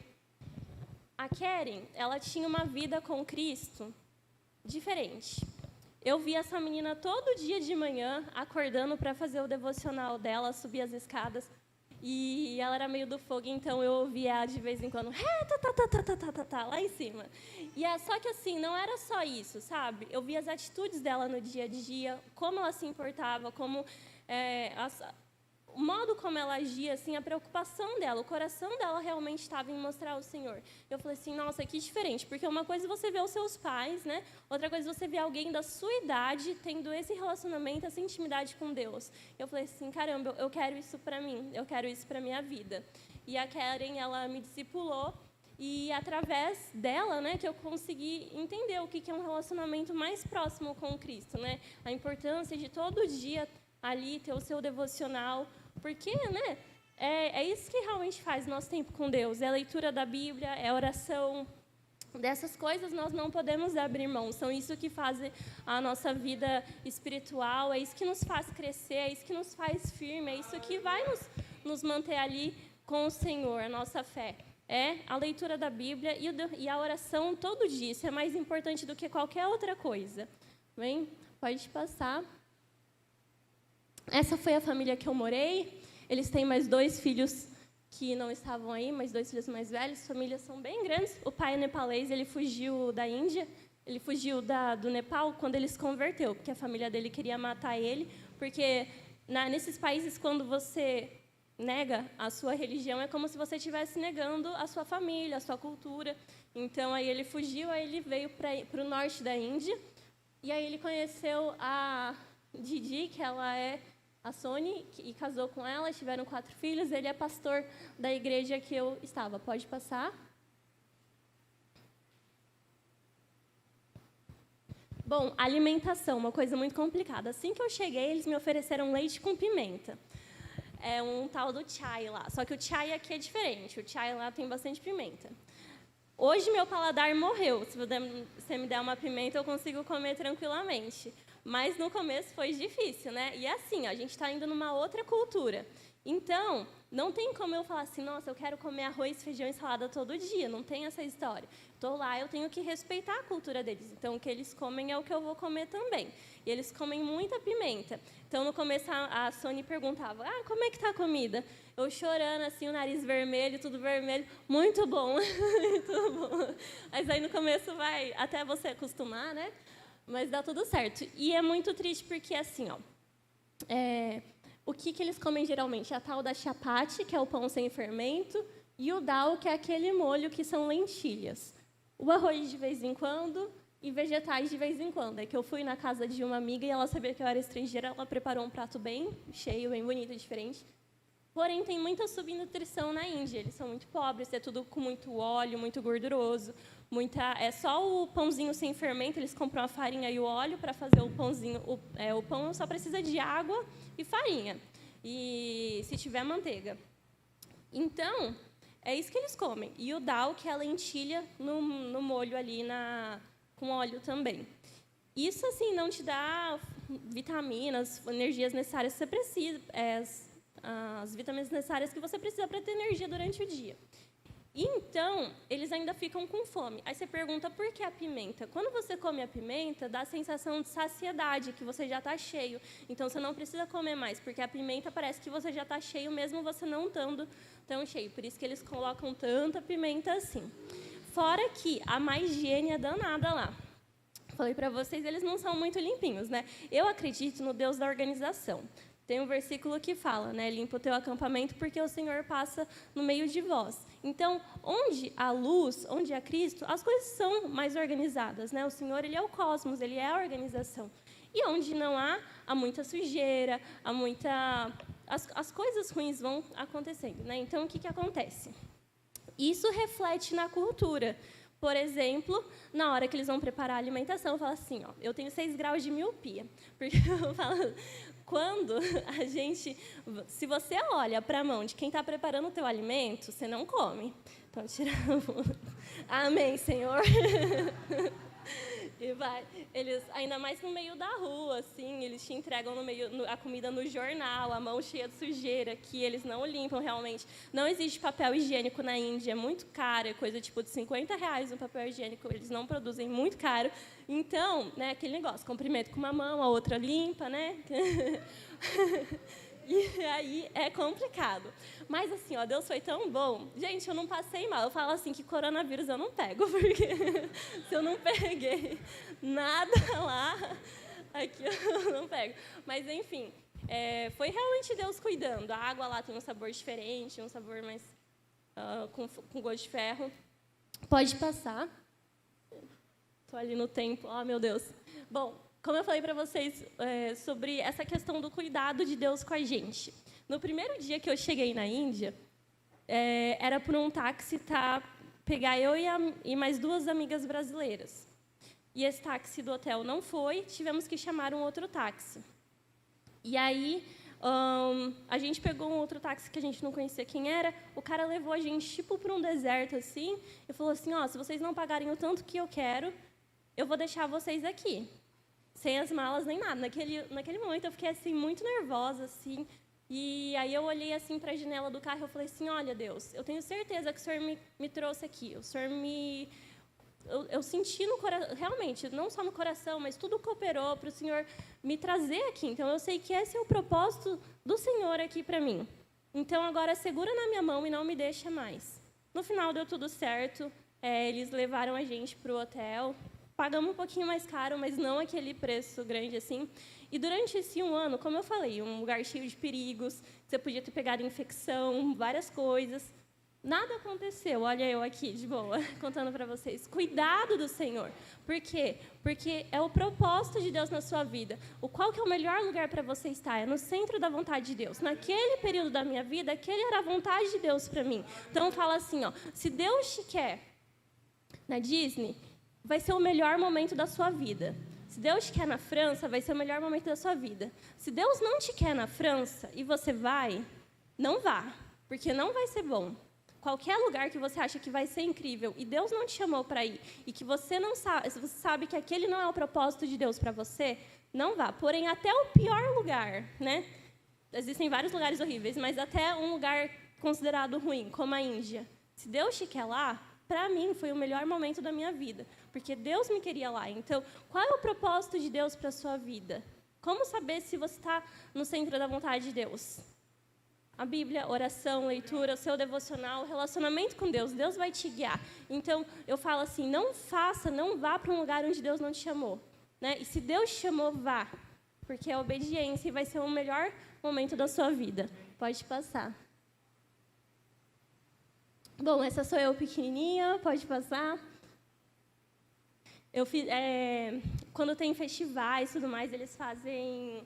a Karen, ela tinha uma vida com Cristo diferente. Eu via essa menina todo dia de manhã, acordando para fazer o devocional dela, subir as escadas. E ela era meio do fogo, então eu ouvia ela de vez em quando, lá em cima. Só que assim, não era só isso, sabe? Eu via as atitudes dela no dia a dia, como ela se importava, como o modo como ela agia, assim, a preocupação dela, o coração dela realmente estava em mostrar ao Senhor. Eu falei assim, nossa, que diferente, porque uma coisa é você ver os seus pais, né? Outra coisa é você ver alguém da sua idade tendo esse relacionamento, essa intimidade com Deus. Eu falei assim, caramba, eu quero isso para mim, eu quero isso para minha vida. E a Karen, ela me discipulou, e através dela, né, que eu consegui entender o que é um relacionamento mais próximo com Cristo, né? A importância de todo dia ali ter o seu devocional, porque, né, é isso que realmente faz nosso tempo com Deus, é a leitura da Bíblia, é a oração. Dessas coisas nós não podemos abrir mão, são isso que faz a nossa vida espiritual, é isso que nos faz crescer, é isso que nos faz firme, é isso que vai nos manter ali com o Senhor, a nossa fé. É a leitura da Bíblia e a oração todo dia, isso é mais importante do que qualquer outra coisa. Bem, pode passar. Essa foi a família que eu morei. Eles têm mais 2 filhos que não estavam aí, mais 2 filhos mais velhos. As famílias são bem grandes. O pai é nepalês, ele fugiu da Índia, ele fugiu do Nepal quando ele se converteu, porque a família dele queria matar ele, porque nesses países, quando você nega a sua religião, é como se você estivesse negando a sua família, a sua cultura. Então, aí ele fugiu, aí ele veio para o norte da Índia, e aí ele conheceu a Didi, que ela é a Sony, e casou com ela, tiveram 4 filhos, ele é pastor da igreja que eu estava. Pode passar. Bom, alimentação, uma coisa muito complicada. Assim que eu cheguei, eles me ofereceram leite com pimenta. É um tal do chai lá, só que o chai aqui é diferente, o chai lá tem bastante pimenta. Hoje meu paladar morreu, se você me der uma pimenta eu consigo comer tranquilamente. Mas no começo foi difícil, né? E assim, a gente está indo numa outra cultura. Então, não tem como eu falar assim, nossa, eu quero comer arroz, feijão e salada todo dia. Não tem essa história. Estou lá, eu tenho que respeitar a cultura deles. Então, o que eles comem é o que eu vou comer também. E eles comem muita pimenta. Então, no começo, a Sony perguntava, como é que está a comida? Eu chorando, assim, o nariz vermelho, tudo vermelho. Muito bom, muito bom. Mas aí, no começo, vai até você acostumar, né? Mas dá tudo certo. E é muito triste porque, assim, o que eles comem geralmente? A tal da chapati, que é o pão sem fermento, e o dal, que é aquele molho que são lentilhas. O arroz de vez em quando e vegetais de vez em quando. É que eu fui na casa de uma amiga e ela sabia que eu era estrangeira, ela preparou um prato bem cheio, bem bonito, diferente. Porém, tem muita subnutrição na Índia. Eles são muito pobres, é tudo com muito óleo, muito gorduroso. É só o pãozinho sem fermento, eles compram a farinha e o óleo para fazer o pãozinho. O pão só precisa de água e farinha. E se tiver manteiga. Então, é isso que eles comem. E o dal, que é a lentilha no molho ali, com óleo também. Isso, assim, não te dá vitaminas, energias necessárias que você precisa, as vitaminas necessárias que você precisa para ter energia durante o dia. Então, eles ainda ficam com fome. Aí você pergunta, por que a pimenta? Quando você come a pimenta, dá a sensação de saciedade, que você já está cheio. Então, você não precisa comer mais, porque a pimenta parece que você já está cheio, mesmo você não estando tão cheio. Por isso que eles colocam tanta pimenta assim. Fora que a má higiene é danada lá. Falei para vocês, eles não são muito limpinhos, né? Eu acredito no Deus da organização. Tem um versículo que fala, né? Limpa o teu acampamento, porque o Senhor passa no meio de vós. Então, onde há luz, onde há Cristo, as coisas são mais organizadas, né? O Senhor, ele é o cosmos, ele é a organização. E onde não há muita sujeira, há muita... As coisas ruins vão acontecendo, né? Então, o que acontece? Isso reflete na cultura. Por exemplo, na hora que eles vão preparar a alimentação, eu falo assim, ó, eu tenho 6 graus de miopia. Porque eu falo, quando a gente... Se você olha para a mão de quem está preparando o teu alimento, você não come. Então, tiramos... Amém, Senhor. E vai. Eles, ainda mais no meio da rua, assim, eles te entregam a comida no jornal, a mão cheia de sujeira, que eles não limpam realmente. Não existe papel higiênico na Índia, é muito caro, é coisa tipo de R$50 um papel higiênico, eles não produzem, muito caro. Então, né, aquele negócio, cumprimento com uma mão, a outra limpa, né? E aí é complicado. Mas, assim, ó, Deus foi tão bom. Gente, eu não passei mal. Eu falo assim que coronavírus eu não pego, porque se eu não peguei nada lá, aqui eu não pego. Mas, enfim, foi realmente Deus cuidando. A água lá tem um sabor diferente, um sabor mais com gosto de ferro. Pode passar. Estou ali no tempo. Oh, meu Deus. Bom, como eu falei para vocês sobre essa questão do cuidado de Deus com a gente. No primeiro dia que eu cheguei na Índia, era por um táxi pegar eu e mais 2 amigas brasileiras. E esse táxi do hotel não foi, tivemos que chamar um outro táxi. E aí, a gente pegou um outro táxi que a gente não conhecia quem era, o cara levou a gente tipo para um deserto, assim, e falou assim, ó, se vocês não pagarem o tanto que eu quero, eu vou deixar vocês aqui. Sem as malas nem nada. Naquele momento eu fiquei assim muito nervosa assim, e aí eu olhei assim para a janela do carro e eu falei assim, olha Deus, eu tenho certeza que o Senhor me trouxe aqui, o Senhor eu senti no coração, realmente, não só no coração, mas tudo cooperou para o Senhor me trazer aqui. Então eu sei que esse é o propósito do Senhor aqui para mim. Então agora segura na minha mão e não me deixa mais. No final deu tudo certo, eles levaram a gente para o hotel. Pagamos um pouquinho mais caro, mas não aquele preço grande assim. E durante esse 1 ano, como eu falei, um lugar cheio de perigos, você podia ter pegado infecção, várias coisas. Nada aconteceu. Olha eu aqui, de boa, contando para vocês. Cuidado do Senhor. Por quê? Porque é o propósito de Deus na sua vida. Qual que é o melhor lugar para você estar? É no centro da vontade de Deus. Naquele período da minha vida, aquele era a vontade de Deus para mim. Então, fala assim, ó, se Deus te quer na Disney, vai ser o melhor momento da sua vida. Se Deus te quer na França, vai ser o melhor momento da sua vida. Se Deus não te quer na França e você vai, não vá, porque não vai ser bom. Qualquer lugar que você acha que vai ser incrível e Deus não te chamou para ir e que você não sabe, se você sabe que aquele não é o propósito de Deus para você, não vá. Porém, até o pior lugar, né? Existem vários lugares horríveis, mas até um lugar considerado ruim, como a Índia. Se Deus te quer lá, para mim, foi o melhor momento da minha vida, porque Deus me queria lá. Então, qual é o propósito de Deus para a sua vida? Como saber se você está no centro da vontade de Deus? A Bíblia, oração, leitura, o seu devocional, relacionamento com Deus. Deus vai te guiar. Então, eu falo assim, não vá para um lugar onde Deus não te chamou. Né? E se Deus te chamou, vá. porque é obediência e vai ser o melhor momento da sua vida. Pode passar. Bom, essa sou eu pequenininha, pode passar. Quando tem festivais e tudo mais, eles fazem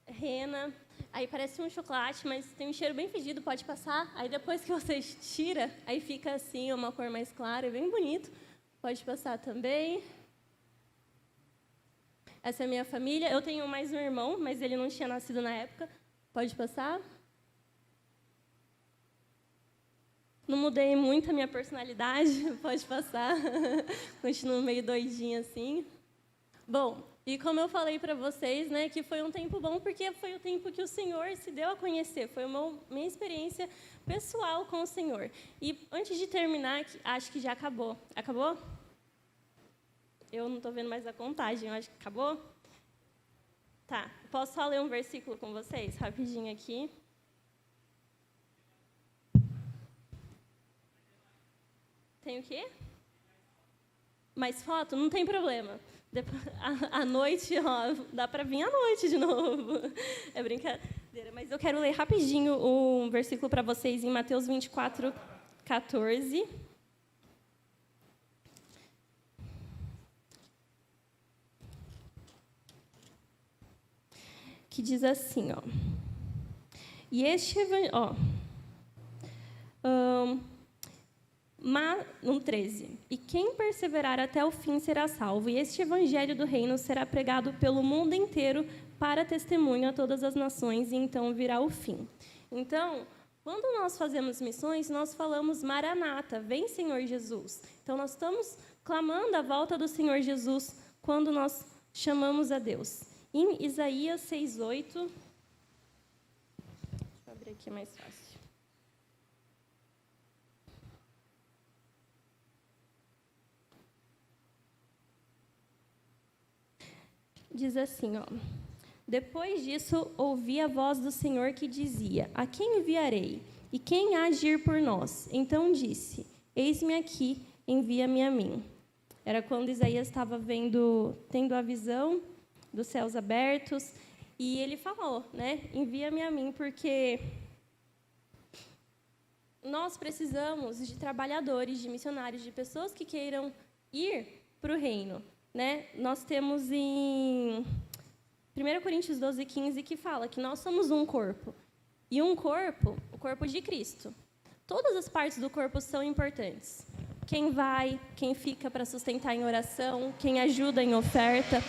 rena. Aí parece um chocolate, mas tem um cheiro bem fedido, pode passar. Aí depois que você tira, aí fica assim, uma cor mais clara, é bem bonito. Pode passar também. Essa é a minha família. Eu tenho mais um irmão, mas ele não tinha nascido na época. Pode passar. Não mudei muito a minha personalidade, pode passar. Continuo meio doidinha assim. Bom, e como eu falei para vocês, né, que foi um tempo bom, porque foi o tempo que o Senhor se deu a conhecer. Foi uma minha experiência pessoal com o Senhor. E antes de terminar, acho que já acabou. Acabou? Eu não estou vendo mais a contagem, eu acho que acabou. Tá, posso só ler um versículo com vocês, rapidinho aqui. Tem o quê? Mais foto? Não tem problema. À noite, ó, dá para vir à noite de novo. É brincadeira. Mas eu quero ler rapidinho um versículo para vocês em Mateus 24, 14. Que diz assim, ó. E este evangelho... No 13. E quem perseverar até o fim será salvo, e este evangelho do reino será pregado pelo mundo inteiro para testemunho a todas as nações, e então virá o fim. Então, quando nós fazemos missões, nós falamos Maranata, vem Senhor Jesus. Então, nós estamos clamando a volta do Senhor Jesus quando nós chamamos a Deus. Em Isaías 6:8, deixa eu abrir aqui mais fácil. Diz assim, ó. Depois disso, ouvi a voz do Senhor que dizia: A quem enviarei? E quem há de ir por nós? Então disse: Eis-me aqui, envia-me a mim. Era quando Isaías estava tendo a visão dos céus abertos, e ele falou, né? Envia-me a mim, porque nós precisamos de trabalhadores, de missionários, de pessoas que queiram ir para o reino. Né? Nós temos em 1 Coríntios 12:15 que fala que nós somos um corpo. E um corpo, o corpo de Cristo. Todas as partes do corpo são importantes. Quem vai, quem fica para sustentar em oração, quem ajuda em oferta.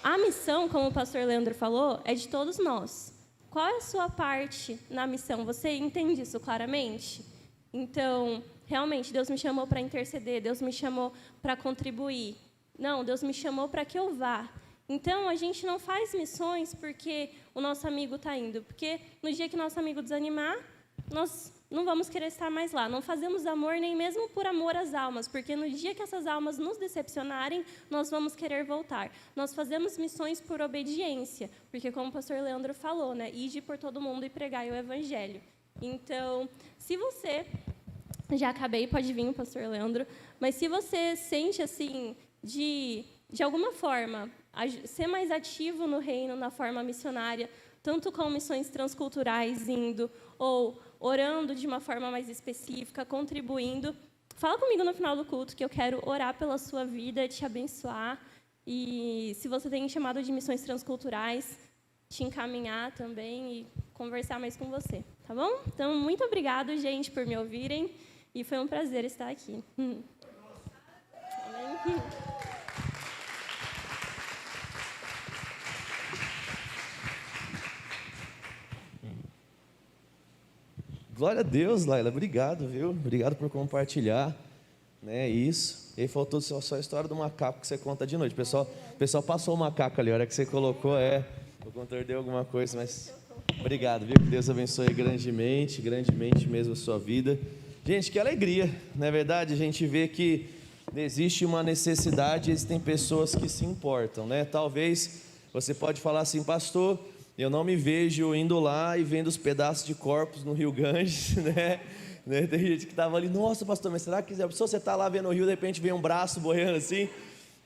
A missão, como o pastor Leandro falou, é de todos nós. Qual é a sua parte na missão? Você entende isso claramente? Então, realmente, Deus me chamou para interceder, Deus me chamou para contribuir. Não, Deus me chamou para que eu vá. Então, a gente não faz missões porque o nosso amigo está indo. Porque no dia que nosso amigo desanimar, nós não vamos querer estar mais lá. Não fazemos amor nem mesmo por amor às almas. Porque no dia que essas almas nos decepcionarem, nós vamos querer voltar. Nós fazemos missões por obediência. Porque, como o pastor Leandro falou, né? Ide por todo mundo e pregai o evangelho. Então, se você... Já acabei, pode vir, pastor Leandro. Mas se você sente, assim... de alguma forma, ser mais ativo no reino, na forma missionária, tanto com missões transculturais indo, ou orando de uma forma mais específica, contribuindo, fala comigo no final do culto, que eu quero orar pela sua vida, te abençoar, e se você tem chamado de missões transculturais, te encaminhar também e conversar mais com você, tá bom? Então, muito obrigado, gente, por me ouvirem, e foi um prazer estar aqui. Amém. Glória a Deus, Laila, obrigado, viu? Obrigado por compartilhar, né, isso. E aí faltou só a história do macaco que você conta de noite. O pessoal passou o macaco ali, a hora que você colocou, o contor deu alguma coisa, mas obrigado, viu? Que Deus abençoe grandemente mesmo a sua vida. Gente, que alegria, não é verdade? A gente vê que existe uma necessidade, existem pessoas que se importam, né? Talvez você pode falar assim, pastor, eu não me vejo indo lá e vendo os pedaços de corpos no Rio Ganges, né? Tem gente que estava ali, nossa, pastor, mas será que você está lá vendo o rio, de repente vem um braço boiando assim?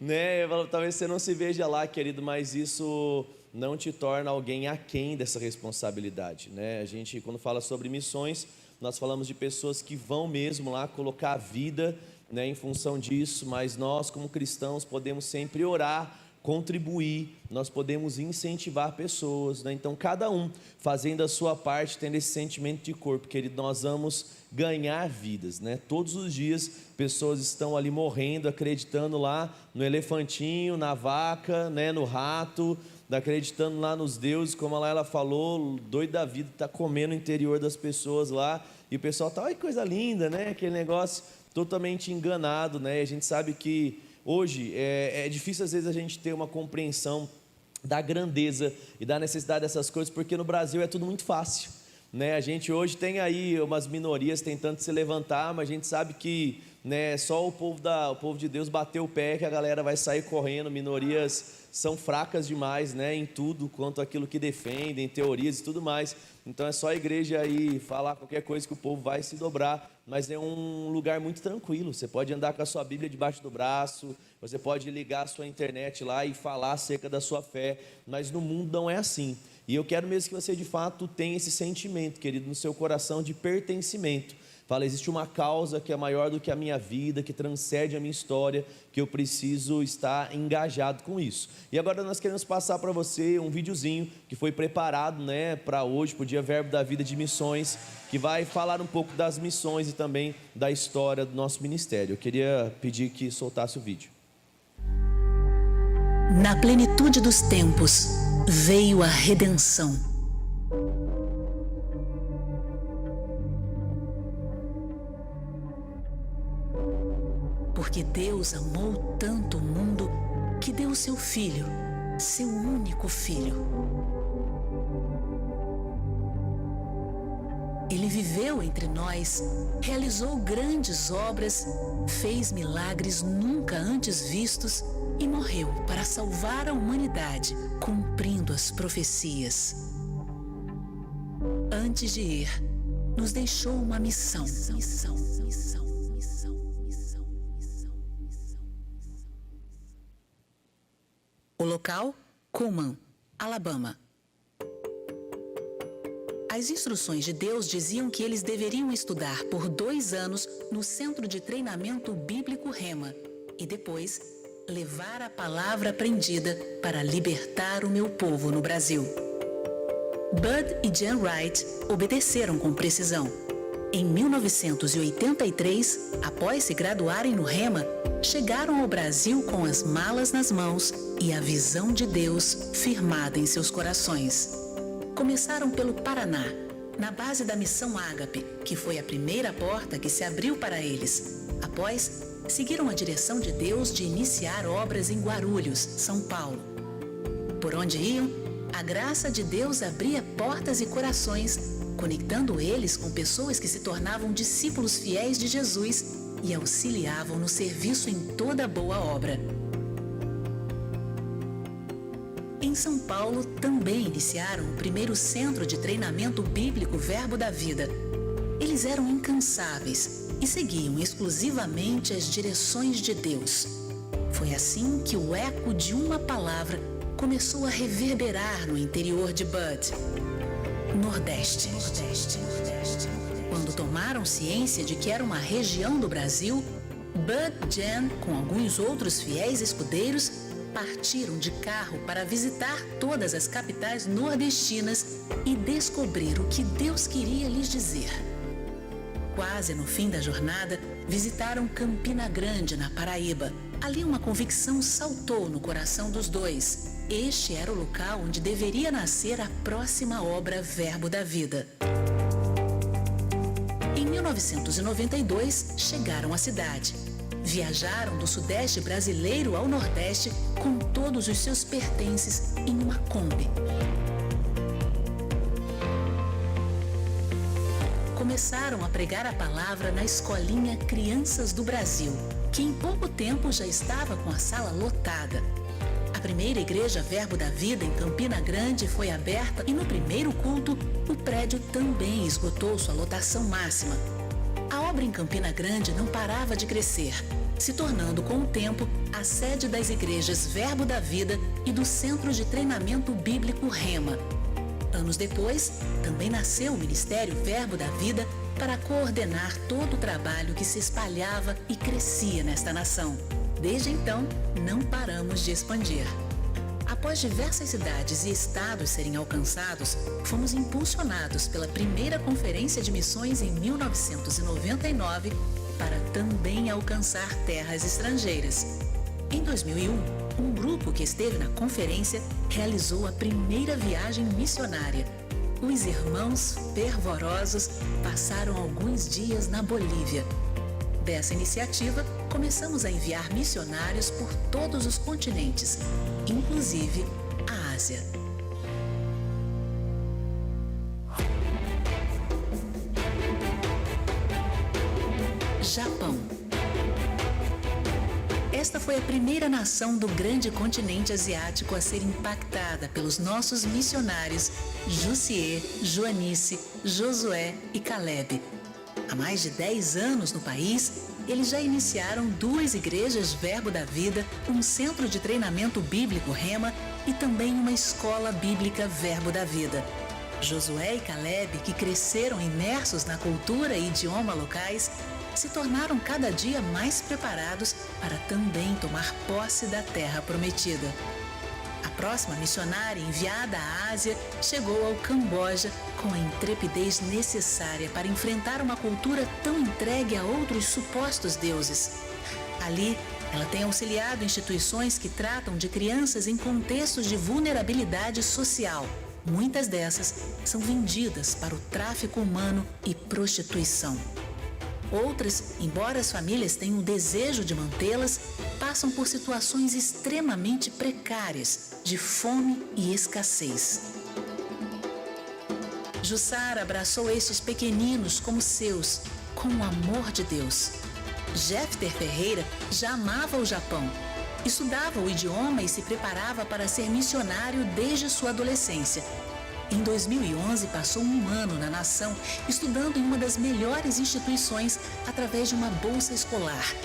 né? Talvez você não se veja lá, querido, mas isso não te torna alguém aquém dessa responsabilidade, né? A gente, quando fala sobre missões, nós falamos de pessoas que vão mesmo lá colocar a vida, né, em função disso, mas nós, como cristãos, podemos sempre orar, contribuir, nós podemos incentivar pessoas, né? Então, cada um fazendo a sua parte, tendo esse sentimento de corpo, querido, nós vamos ganhar vidas, né? Todos os dias, pessoas estão ali morrendo, acreditando lá no elefantinho, na vaca, né, no rato, acreditando lá nos deuses, como a Laila falou, doido da vida, está comendo o interior das pessoas lá, e o pessoal está, olha que coisa linda, né? Aquele negócio totalmente enganado, né? E a gente sabe que hoje é difícil às vezes a gente ter uma compreensão da grandeza e da necessidade dessas coisas, porque no Brasil é tudo muito fácil, né? A gente hoje tem aí umas minorias tentando se levantar, mas a gente sabe que, né, só o povo de Deus bater o pé que a galera vai sair correndo. Minorias são fracas demais, né, em tudo quanto aquilo que defendem, teorias e tudo mais. Então é só a igreja aí falar qualquer coisa que o povo vai se dobrar, mas é um lugar muito tranquilo. Você pode andar com a sua Bíblia debaixo do braço, você pode ligar a sua internet lá e falar acerca da sua fé, mas no mundo não é assim. E eu quero mesmo que você de fato tenha esse sentimento, querido, no seu coração de pertencimento. Fala, existe uma causa que é maior do que a minha vida, que transcende a minha história, que eu preciso estar engajado com isso. E agora nós queremos passar para você um videozinho que foi preparado, né, para hoje, para o Dia Verbo da Vida de Missões, que vai falar um pouco das missões e também da história do nosso ministério. Eu queria pedir que soltasse o vídeo. Na plenitude dos tempos, veio a redenção. Porque Deus amou tanto o mundo que deu o seu Filho, seu único Filho. Ele viveu entre nós, realizou grandes obras, fez milagres nunca antes vistos e morreu para salvar a humanidade, cumprindo as profecias. Antes de ir, nos deixou uma missão. O local, Cullman, Alabama. As instruções de Deus diziam que eles deveriam estudar por 2 anos no Centro de Treinamento Bíblico Rema e depois levar a palavra aprendida para libertar o meu povo no Brasil. Bud e Jan Wright obedeceram com precisão. Em 1983, após se graduarem no Rema, chegaram ao Brasil com as malas nas mãos e a visão de Deus firmada em seus corações. Começaram pelo Paraná, na base da Missão Ágape, que foi a primeira porta que se abriu para eles. Após, seguiram a direção de Deus de iniciar obras em Guarulhos, São Paulo. Por onde iam, a graça de Deus abria portas e corações, conectando eles com pessoas que se tornavam discípulos fiéis de Jesus e auxiliavam no serviço em toda boa obra. Em São Paulo, também iniciaram o primeiro centro de treinamento bíblico Verbo da Vida. Eles eram incansáveis e seguiam exclusivamente as direções de Deus. Foi assim que o eco de uma palavra começou a reverberar no interior de Bud. Nordeste. Quando tomaram ciência de que era uma região do Brasil, Bud e Jan, com alguns outros fiéis escudeiros, partiram de carro para visitar todas as capitais nordestinas e descobrir o que Deus queria lhes dizer. Quase no fim da jornada, visitaram Campina Grande, na Paraíba. Ali uma convicção saltou no coração dos dois. Este era o local onde deveria nascer a próxima obra Verbo da Vida. Em 1992, chegaram à cidade. Viajaram do Sudeste brasileiro ao Nordeste com todos os seus pertences em uma Kombi. Começaram a pregar a palavra na escolinha Crianças do Brasil, que em pouco tempo já estava com a sala lotada. A primeira igreja Verbo da Vida em Campina Grande foi aberta e no primeiro culto, o prédio também esgotou sua lotação máxima. A obra em Campina Grande não parava de crescer. se tornando com o tempo a sede das igrejas Verbo da Vida e do Centro de Treinamento Bíblico Rema. Anos depois, também nasceu o Ministério Verbo da Vida para coordenar todo o trabalho que se espalhava e crescia nesta nação. Desde então, não paramos de expandir. Após diversas cidades e estados serem alcançados, fomos impulsionados pela primeira Conferência de Missões em 1999 para também alcançar terras estrangeiras. Em 2001, um grupo que esteve na conferência realizou a primeira viagem missionária. Os irmãos fervorosos passaram alguns dias na Bolívia. Dessa iniciativa, começamos a enviar missionários por todos os continentes, inclusive a Ásia. Japão. Esta foi a primeira nação do grande continente asiático a ser impactada pelos nossos missionários Jussier, Joanice, Josué e Caleb. Há mais de 10 anos no país, eles já iniciaram 2 igrejas Verbo da Vida, um centro de treinamento bíblico Rema e também uma escola bíblica Verbo da Vida. Josué e Caleb, que cresceram imersos na cultura e idioma locais, se tornaram cada dia mais preparados para também tomar posse da terra prometida. A próxima missionária enviada à Ásia chegou ao Camboja com a intrepidez necessária para enfrentar uma cultura tão entregue a outros supostos deuses. Ali, ela tem auxiliado instituições que tratam de crianças em contextos de vulnerabilidade social. Muitas dessas são vendidas para o tráfico humano e prostituição. Outras, embora as famílias tenham o desejo de mantê-las, passam por situações extremamente precárias, de fome e escassez. Jussara abraçou estes pequeninos como seus, com o amor de Deus. Jefter Ferreira já amava o Japão, estudava o idioma e se preparava para ser missionário desde sua adolescência. Em 2011, passou um ano na nação, estudando em uma das melhores instituições através de uma bolsa escolar.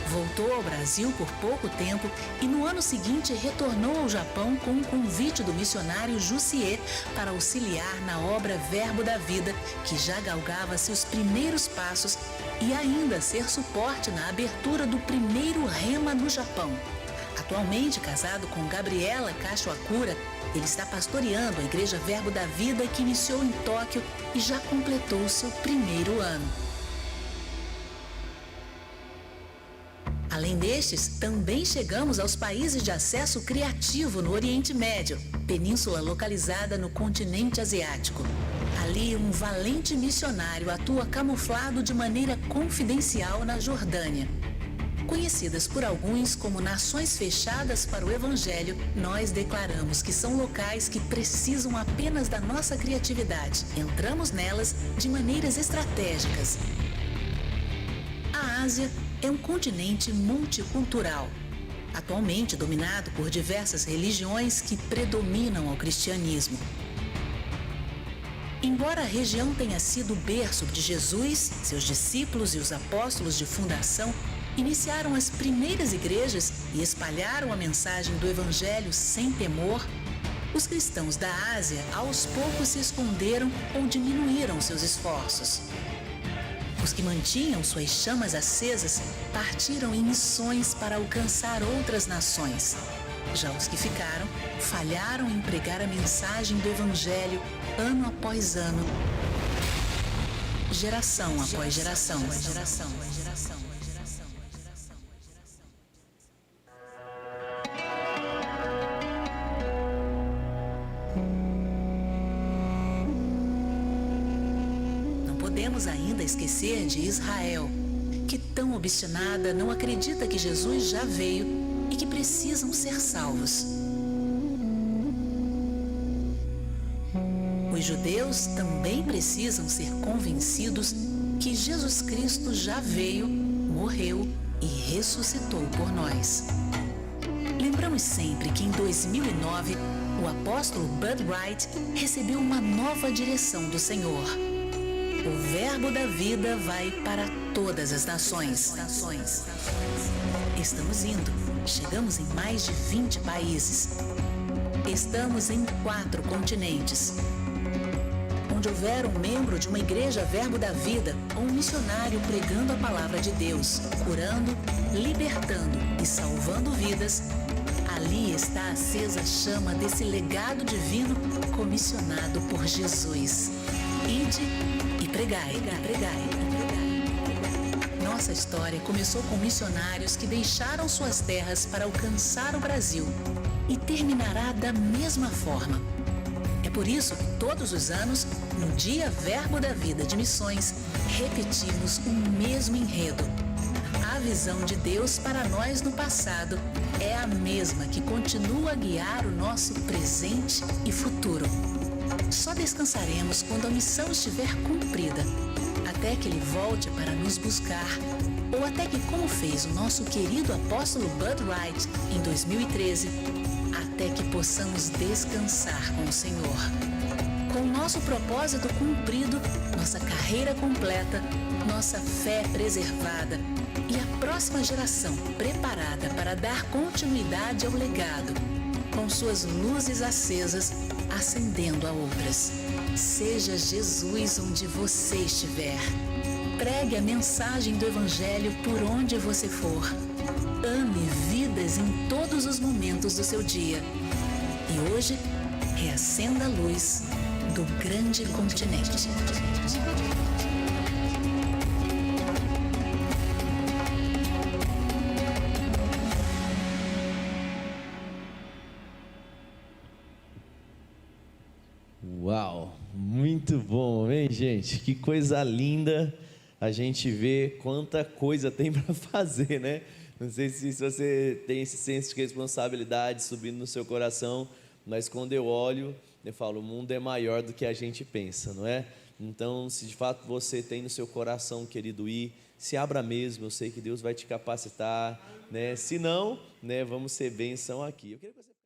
Voltou ao Brasil por pouco tempo e no ano seguinte retornou ao Japão com um convite do missionário Jussier para auxiliar na obra Verbo da Vida, que já galgava seus primeiros passos, e ainda ser suporte na abertura do primeiro Rema no Japão. Atualmente casado com Gabriela Kashiwakura, ele está pastoreando a Igreja Verbo da Vida, que iniciou em Tóquio e já completou seu primeiro ano. Além destes, também chegamos aos países de acesso criativo no Oriente Médio, península localizada no continente asiático. Ali, um valente missionário atua camuflado de maneira confidencial na Jordânia. Conhecidas por alguns como nações fechadas para o Evangelho, nós declaramos que são locais que precisam apenas da nossa criatividade. Entramos nelas de maneiras estratégicas. A Ásia é um continente multicultural, atualmente dominado por diversas religiões que predominam ao cristianismo. Embora a região tenha sido o berço de Jesus, seus discípulos e os apóstolos de fundação iniciaram as primeiras igrejas e espalharam a mensagem do Evangelho sem temor, os cristãos da Ásia aos poucos se esconderam ou diminuíram seus esforços. Os que mantinham suas chamas acesas partiram em missões para alcançar outras nações. Já os que ficaram falharam em pregar a mensagem do Evangelho ano após ano, geração após geração. Podemos ainda esquecer de Israel, que tão obstinada não acredita que Jesus já veio e que precisam ser salvos. Os judeus também precisam ser convencidos que Jesus Cristo já veio, morreu e ressuscitou por nós. Lembramos sempre que em 2009, o apóstolo Bud Wright recebeu uma nova direção do Senhor. o verbo da vida vai para todas as nações. Estamos indo. Chegamos em mais de 20 países. Estamos em 4 continentes. Onde houver um membro de uma igreja Verbo da Vida ou um missionário pregando a palavra de Deus, curando, libertando e salvando vidas, ali está acesa a chama desse legado divino comissionado por Jesus. Ide e pregai. Nossa história começou com missionários que deixaram suas terras para alcançar o Brasil e terminará da mesma forma. É por isso que todos os anos, no Dia Verbo da Vida de Missões, repetimos o mesmo enredo. A visão de Deus para nós no passado é a mesma que continua a guiar o nosso presente e futuro. Só descansaremos quando a missão estiver cumprida, até que Ele volte para nos buscar, ou até que, como fez o nosso querido apóstolo Bud Wright em 2013, até que possamos descansar com o Senhor. Com o nosso propósito cumprido, nossa carreira completa, nossa fé preservada e a próxima geração preparada para dar continuidade ao legado, com suas luzes acesas, acendendo a outras. Seja Jesus onde você estiver. Pregue a mensagem do Evangelho por onde você for. Ame vidas em todos os momentos do seu dia. E hoje, reacenda a luz do grande continente. Uau, muito bom, hein, gente? Que coisa linda a gente vê quanta coisa tem para fazer, né? Não sei se você tem esse senso de responsabilidade subindo no seu coração, mas quando eu olho, eu falo, o mundo é maior do que a gente pensa, não é? Então, se de fato você tem no seu coração, querido, ir, se abra mesmo, eu sei que Deus vai te capacitar, né? Se não, né, vamos ser bênção aqui. Eu queria que você